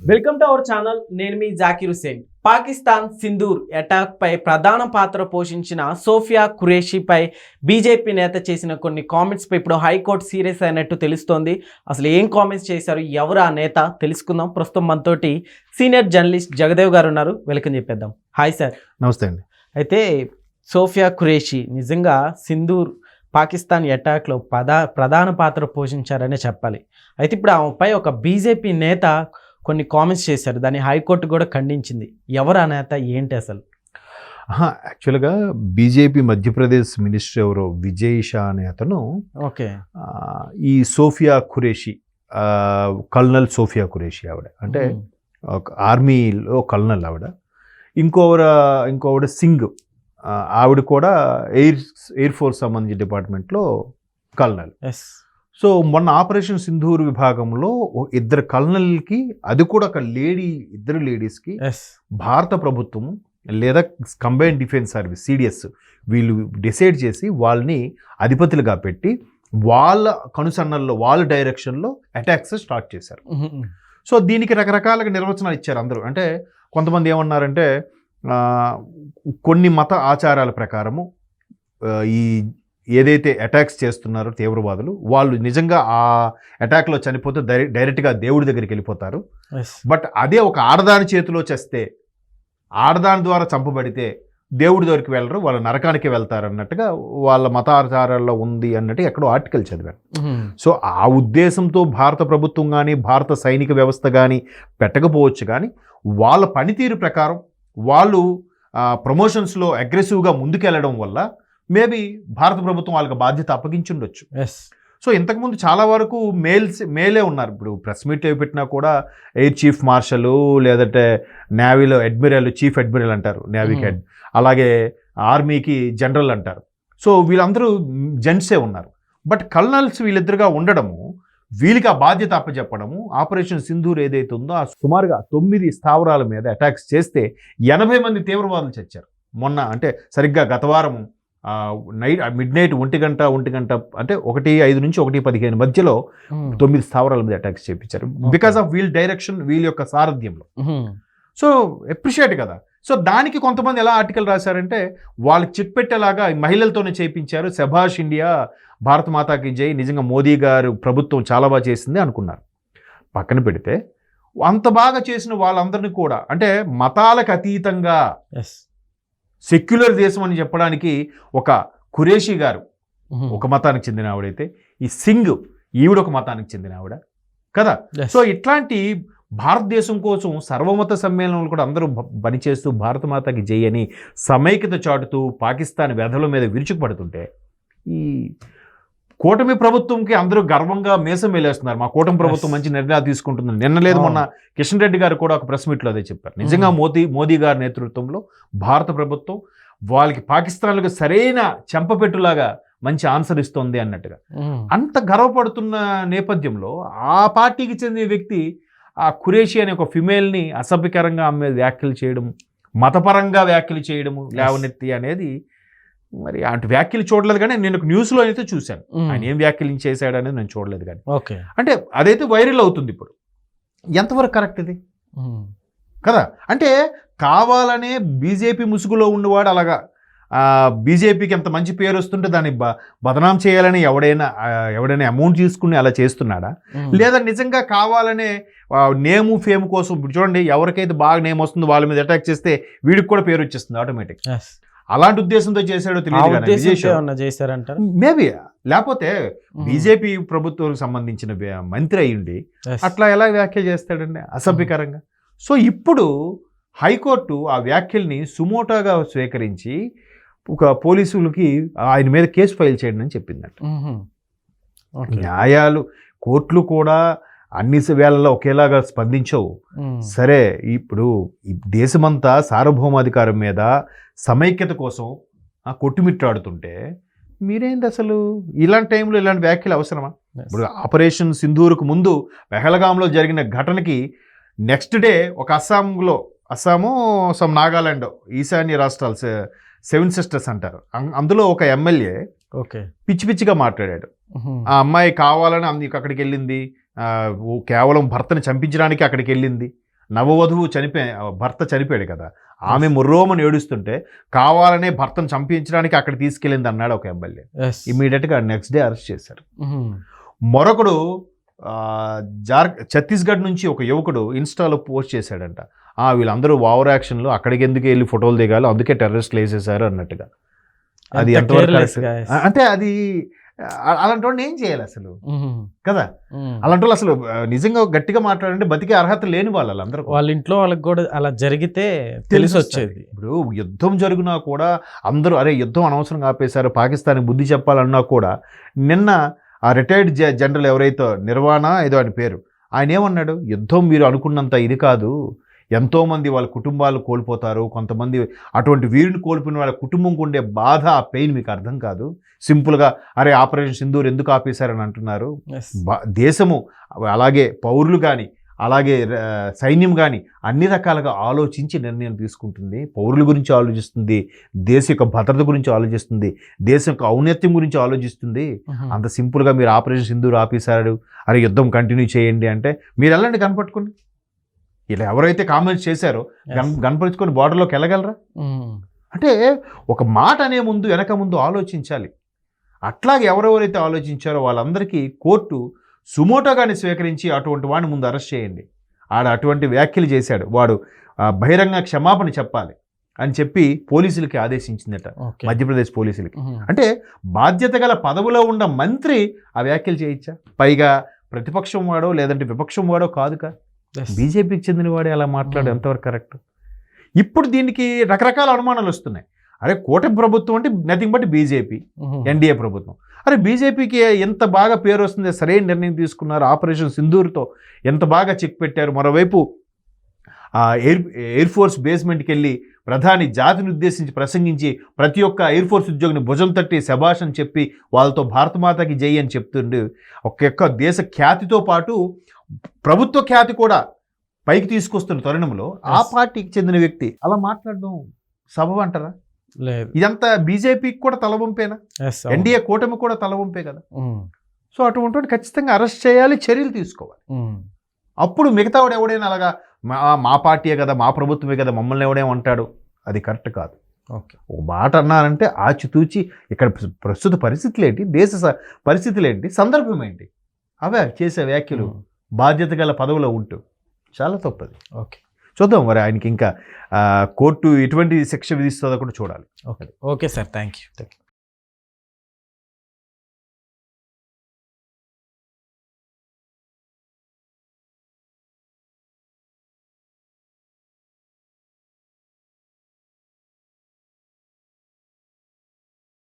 Welcome to our channel. నేను మీ Zakir Hussain. Pakistan Sindoor attack పై ప్రధాన పాత్ర పోషించిన సోఫియా ఖురేషీపై బీజేపీ నేత చేసిన కొన్ని కామెంట్స్ పై ఇప్పుడు హైకోర్టు సీరియస్ అయినట్టు తెలుస్తోంది. అసలు ఏం కామెంట్స్ చేశారు, ఎవరు ఆ నేత తెలుసుకుందాం. ప్రస్తుతం మనతోటి సీనియర్ జర్నలిస్ట్ జగదేవ్ గారు ఉన్నారు. వెల్కమ్ చెప్పేద్దాం. Hi sir. నమస్తే అండి. అయితే సోఫియా ఖురేషీ నిజంగా సింధూర్ పాకిస్తాన్ అటాక్లో ప్రధాన పాత్ర పోషించారనే చెప్పాలి. అయితే ఇప్పుడు ఆమెపై ఒక బీజేపీ నేత కొన్ని కామెంట్స్ చేశారు. దాన్ని హైకోర్టు కూడా ఖండించింది. ఎవరు ఆ నేత, ఏంటి అసలు? యాక్చువల్గా బీజేపీ మధ్యప్రదేశ్ మినిస్టర్ ఎవరో విజయ్ షా అనే అతను ఓకే ఈ సోఫియా ఖురేషీ, కల్నల్ సోఫియా ఖురేషీ ఆవిడ, అంటే ఒక ఆర్మీలో కల్నల్ ఆవిడ. ఇంకోవిడ సింగ్, ఆవిడ కూడా ఎయిర్ ఫోర్స్ సంబంధించిన డిపార్ట్మెంట్లో కల్నల్. సో మొన్న ఆపరేషన్ సింధూర్ విభాగంలో ఇద్దరు కల్నల్కి, అది కూడా ఒక ఇద్దరు లేడీస్కి భారత ప్రభుత్వం లేదా కంబైన్డ్ డిఫెన్స్ సర్వీస్ సిడిఎస్ వీళ్ళు డిసైడ్ చేసి వాళ్ళని అధిపతులుగా పెట్టి వాళ్ళ కనుసన్నల్లో వాళ్ళ డైరెక్షన్లో అటాక్స్ స్టార్ట్ చేశారు. సో దీనికి రకరకాలుగా నిర్వచనాలు ఇచ్చారు అందరూ. అంటే కొంతమంది ఏమన్నారంటే కొన్ని మత ఆచారాల ప్రకారము ఈ ఏదైతే అటాక్స్ చేస్తున్నారో తీవ్రవాదులు, వాళ్ళు నిజంగా ఆ అటాక్లో చనిపోతే డైరెక్ట్గా దేవుడి దగ్గరికి వెళ్ళిపోతారు. బట్ అదే ఒక ఆడదాని చేతిలో చేస్తే, ఆడదాని ద్వారా చంపబడితే దేవుడి దగ్గరికి వెళ్ళరు, వాళ్ళ నరకానికి వెళ్తారు అన్నట్టుగా వాళ్ళ మతాచారాల్లో ఉంది అన్నట్టు ఎక్కడో ఆర్టికల్ చదివాను. సో ఆ ఉద్దేశంతో భారత ప్రభుత్వం కానీ భారత సైనిక వ్యవస్థ కానీ పెట్టకపోవచ్చు, కానీ వాళ్ళ పనితీరు ప్రకారం వాళ్ళు ప్రమోషన్స్లో అగ్రెసివ్గా ముందుకెళ్ళడం వల్ల మేబీ భారత ప్రభుత్వం వాళ్ళకి బాధ్యత అప్పగించుండొచ్చు. సో ఇంతకుముందు చాలా వరకు మేలే ఉన్నారు. ఇప్పుడు ప్రెస్ మీట్ పెట్టినా కూడా ఎయిర్ చీఫ్ మార్షల్, లేదంటే నేవీలో అడ్మిరల్, చీఫ్ అడ్మిరల్ అంటారు నేవీకి హెడ్, అలాగే ఆర్మీకి జనరల్ అంటారు. సో వీళ్ళందరూ జెంట్సే ఉన్నారు. బట్ కల్నల్స్ వీళ్ళిద్దరుగా ఉండడము, వీళ్ళకి ఆ బాధ్యత అప్పచెప్పడము, ఆపరేషన్ సింధూర్ ఏదైతే ఉందో ఆ సుమారుగా 9 స్థావరాల మీద అటాక్స్ చేస్తే 80 మంది తీవ్రవాదులు చచ్చారు. మొన్న అంటే సరిగ్గా గత వారం మిడ్-నైట్ 1 గంట అంటే 1:05 నుంచి 1:15 మధ్యలో 9 స్థావరాల మీద అటాక్స్ చేయించారు. బికాస్ ఆఫ్ వీళ్ళ డైరెక్షన్, వీళ్ళ యొక్క సారథ్యంలో. సో అప్రిషియేట్ కదా. సో దానికి కొంతమంది ఎలా ఆర్టికల్ రాశారంటే వాళ్ళకి చెప్పెట్టేలాగా మహిళలతోనే చేయించారు, శభాష్ ఇండియా, భారత మాతాకి జై, నిజంగా మోదీ గారు ప్రభుత్వం చాలా బాగా చేసింది అనుకున్నారు. పక్కన పెడితే అంత బాగా చేసిన వాళ్ళందరినీ కూడా, అంటే మతాలకు అతీతంగా సెక్యులర్ దేశం అని చెప్పడానికి ఒక ఖురేషీ గారు ఒక మతానికి చెందిన ఆవిడైతే, ఈ సింగ్ ఈవిడ ఒక మతానికి చెందిన ఆవిడ కదా. సో ఇట్లాంటి భారతదేశం కోసం సర్వమత సమ్మేళనాలు కూడా అందరూ పనిచేస్తూ భారత మాతకి జై అని సమైక్యత చాటుతూ పాకిస్తాన్ వ్యధల మీద విరుచుకుపడుతుంటే ఈ కూటమి ప్రభుత్వంకి అందరూ గర్వంగా మేసం వేలేస్తున్నారు. మా కూటమి ప్రభుత్వం మంచి నిర్ణయాలు తీసుకుంటుంది. నిన్న లేదు మొన్న కిషన్ రెడ్డి గారు కూడా ఒక ప్రెస్ మీట్లో అదే చెప్పారు. నిజంగా మోదీ గారి నేతృత్వంలో భారత ప్రభుత్వం వాళ్ళకి పాకిస్తాన్లకు సరైన చెంపపెట్టులాగా మంచి ఆన్సర్ ఇస్తోంది అన్నట్టుగా అంత గర్వపడుతున్న నేపథ్యంలో ఆ పార్టీకి చెందిన వ్యక్తి ఆ ఖురేషీ అనే ఒక ఫిమేల్ని అసభ్యకరంగా ఆమె వ్యాఖ్యలు చేయడం, మతపరంగా వ్యాఖ్యలు చేయడము, లేవనెత్తి అనేది, మరి అటు వ్యాఖ్యలు చూడలేదు. కానీ నేను న్యూస్లో అయితే చూశాను, ఆయన ఏం వ్యాఖ్యలు చేశాడు అనేది నేను చూడలేదు. కానీ అంటే అదైతే వైరల్ అవుతుంది ఇప్పుడు. ఎంతవరకు కరెక్ట్ ఇది కదా? అంటే కావాలనే బీజేపీ ముసుగులో ఉన్నవాడు అలాగా బీజేపీకి ఎంత మంచి పేరు వస్తుంటే దాన్ని బదనాం చేయాలని ఎవడైనా అమౌంట్ తీసుకుని అలా చేస్తున్నాడా, లేదా నిజంగా కావాలనే నేము ఫేమ్ కోసం? ఇప్పుడు చూడండి, ఎవరికైతే బాగా నేమ్ వస్తుందో వాళ్ళ మీద అటాక్ చేస్తే వీడికి కూడా పేరు వచ్చేస్తుంది ఆటోమేటిక్. అలాంటి ఉద్దేశంతో చేశాడో తెలియదు, మేబీ. లేకపోతే బీజేపీ ప్రభుత్వానికి సంబంధించిన మంత్రి అయ్యుండి అట్లా ఎలా వ్యాఖ్యలు చేస్తాడండి అసభ్యకరంగా? సో ఇప్పుడు హైకోర్టు ఆ వ్యాఖ్యల్ని సుమోటోగా స్వీకరించి ఒక పోలీసులకి ఆయన మీద కేసు ఫైల్ చేయడం అని చెప్పిందంట. న్యాయాలు, కోర్టులు కూడా అన్ని వేళల్లో ఒకేలాగా స్పందించవు. సరే, ఇప్పుడు దేశమంతా సార్వభౌమాధికారం మీద సమైక్యత కోసం కొట్టుమిట్టాడుతుంటే మీరేంటి అసలు ఇలాంటి టైంలో ఇలాంటి వ్యాఖ్యలు అవసరమా? ఇప్పుడు ఆపరేషన్ సింధూర్కు ముందు పెహల్గాంలో జరిగిన ఘటనకి నెక్స్ట్ డే ఒక అస్సాము నాగాలాండ్, ఈశాన్య రాష్ట్రాలు 7 సిస్టర్స్ అంటారు, అందులో ఒక ఎమ్మెల్యే పిచ్చి పిచ్చిగా మాట్లాడాడు. ఆ అమ్మాయి కావాలని అక్కడికి వెళ్ళింది, కేవలం భర్తని చంపించడానికి అక్కడికి వెళ్ళింది నవవధువు భర్త చనిపోయాడు కదా, ఆమె ముర్రోమని ఏడుస్తుంటే కావాలనే భర్తను చంపించడానికి అక్కడ తీసుకెళ్ళింది అన్నాడు ఒక ఎమ్మెల్యే. ఇమీడియట్గా నెక్స్ట్ డే అరెస్ట్ చేశారు. మరొకడు ఛత్తీస్గఢ్ నుంచి ఒక యువకుడు ఇన్స్టాలో పోస్ట్ చేశాడంట, వీళ్ళందరూ ఓవర్ యాక్షన్లో అక్కడికి ఎందుకు వెళ్ళి ఫోటోలు దిగాలి, అందుకే టెర్రరిస్టులు వేసేసారు అన్నట్టుగా. అది ఎంతవరకు అంటే అది అలాంటి వాడిని ఏం చేయాలి అసలు కదా? అలాంటి వాళ్ళు అసలు నిజంగా గట్టిగా మాట్లాడంటే బతికే అర్హత లేని వాళ్ళందరూ. వాళ్ళ ఇంట్లో వాళ్ళకి కూడా అలా జరిగితే తెలిసి వచ్చేది. ఇప్పుడు యుద్ధం జరిగినా కూడా అందరూ అరే యుద్ధం అనవసరంగా ఆపేశారు, పాకిస్తాన్ బుద్ధి చెప్పాలన్నా కూడా నిన్న ఆ రిటైర్డ్ జనరల్ ఎవరైతే నిర్వాణ ఏదో అని పేరు, ఆయన ఏమన్నాడు, యుద్ధం మీరు అనుకున్నంత ఇది కాదు, ఎంతోమంది వాళ్ళ కుటుంబాలు కోల్పోతారు, కొంతమంది అటువంటి వీరిని కోల్పోయిన వాళ్ళ కుటుంబంకు ఉండే బాధ, ఆ పెయిన్ మీకు అర్థం కాదు. సింపుల్గా అరే ఆపరేషన్ సింధూర్ ఎందుకు ఆపేశారని అంటున్నారు. దేశము అలాగే పౌరులు కానీ అలాగే సైన్యం కానీ అన్ని రకాలుగా ఆలోచించి నిర్ణయం తీసుకుంటుంది. పౌరుల గురించి ఆలోచిస్తుంది, దేశ యొక్క భద్రత గురించి ఆలోచిస్తుంది, దేశం యొక్క ఔన్నత్యం గురించి ఆలోచిస్తుంది. అంత సింపుల్గా మీరు ఆపరేషన్ సింధూర్ ఆపేశారు, అరే యుద్ధం కంటిన్యూ చేయండి అంటే మీరు వెళ్ళండి కనపట్టుకోండి. ఇలా ఎవరైతే కామెంట్స్ చేశారో కనపరుచుకొని బార్డర్లోకి వెళ్ళగలరా? అంటే ఒక మాట అనే ముందు వెనక ముందు ఆలోచించాలి. అట్లాగే ఎవరెవరైతే ఆలోచించారో వాళ్ళందరికీ కోర్టు సుమోటోగాని స్వీకరించి అటువంటి వాడిని ముందు అరెస్ట్ చేయండి. అటువంటి వ్యాఖ్యలు చేశాడు వాడు, బహిరంగ క్షమాపణ చెప్పాలి అని చెప్పి పోలీసులకి ఆదేశించిందట, మధ్యప్రదేశ్ పోలీసులకి. అంటే బాధ్యత గల పదవిలో ఉన్న మంత్రి ఆ వ్యాఖ్యలు చేయొచ్చా? పైగా ప్రతిపక్షం వాడో లేదంటే విపక్షం వాడో కాదుగా, బీజేపీకి చెందిన వాడే అలా మాట్లాడు ఎంతవరకు కరెక్ట్? ఇప్పుడు దీనికి రకరకాల అనుమానాలు వస్తున్నాయి. అరే కూటమి ప్రభుత్వం అంటే నథింగ్ బట్ బీజేపీ, ఎన్డీఏ ప్రభుత్వం. అరే బీజేపీకి ఎంత బాగా పేరు వస్తుంది, సరైన నిర్ణయం తీసుకున్నారు, ఆపరేషన్ సింధూర్తో ఎంత బాగా చెక్ పెట్టారు. మరోవైపు ఎయిర్ ఫోర్స్ బేస్మెంట్కి వెళ్ళి ప్రధాని జాతిని ఉద్దేశించి ప్రసంగించి ప్రతి ఒక్క ఎయిర్ ఫోర్స్ ఉద్యోగిని భుజం తట్టి శభాష్ అని చెప్పి వాళ్ళతో భారతమాతకి జై అని చెప్తుండే ఒక్క దేశ ఖ్యాతితో పాటు ప్రభుత్వ ఖ్యాతి కూడా పైకి తీసుకొస్తున్న తరుణంలో ఆ పార్టీకి చెందిన వ్యక్తి అలా మాట్లాడడం సబబు అంటారా? లేదు. ఇదంతా బీజేపీకి కూడా తలవంపేనా? ఎన్డీఏ కూటమి కూడా తలవంపే కదా. సో అటువంటి ఖచ్చితంగా అరెస్ట్ చేయాలి, చర్యలు తీసుకోవాలి. అప్పుడు మిగతా వాడు ఎవడైనా అలాగా మా పార్టీయే కదా, మా ప్రభుత్వమే కదా, మమ్మల్ని ఎవడేమంటాడు, అది కరెక్ట్ కాదు. ఒక మాట అన్నారంటే ఆచితూచి ఇక్కడ ప్రస్తుత పరిస్థితులు ఏంటి, దేశ పరిస్థితులు ఏంటి, సందర్భం ఏంటి, అవే చేసే వ్యాఖ్యలు బాధ్యత గల పదవిలో ఉంటూ చాలా తప్పది. చూద్దాం మరి ఆయనకి ఇంకా కోర్టు ఎటువంటి శిక్ష విధిస్తుందో కూడా చూడాలి. Okay sir, thank you.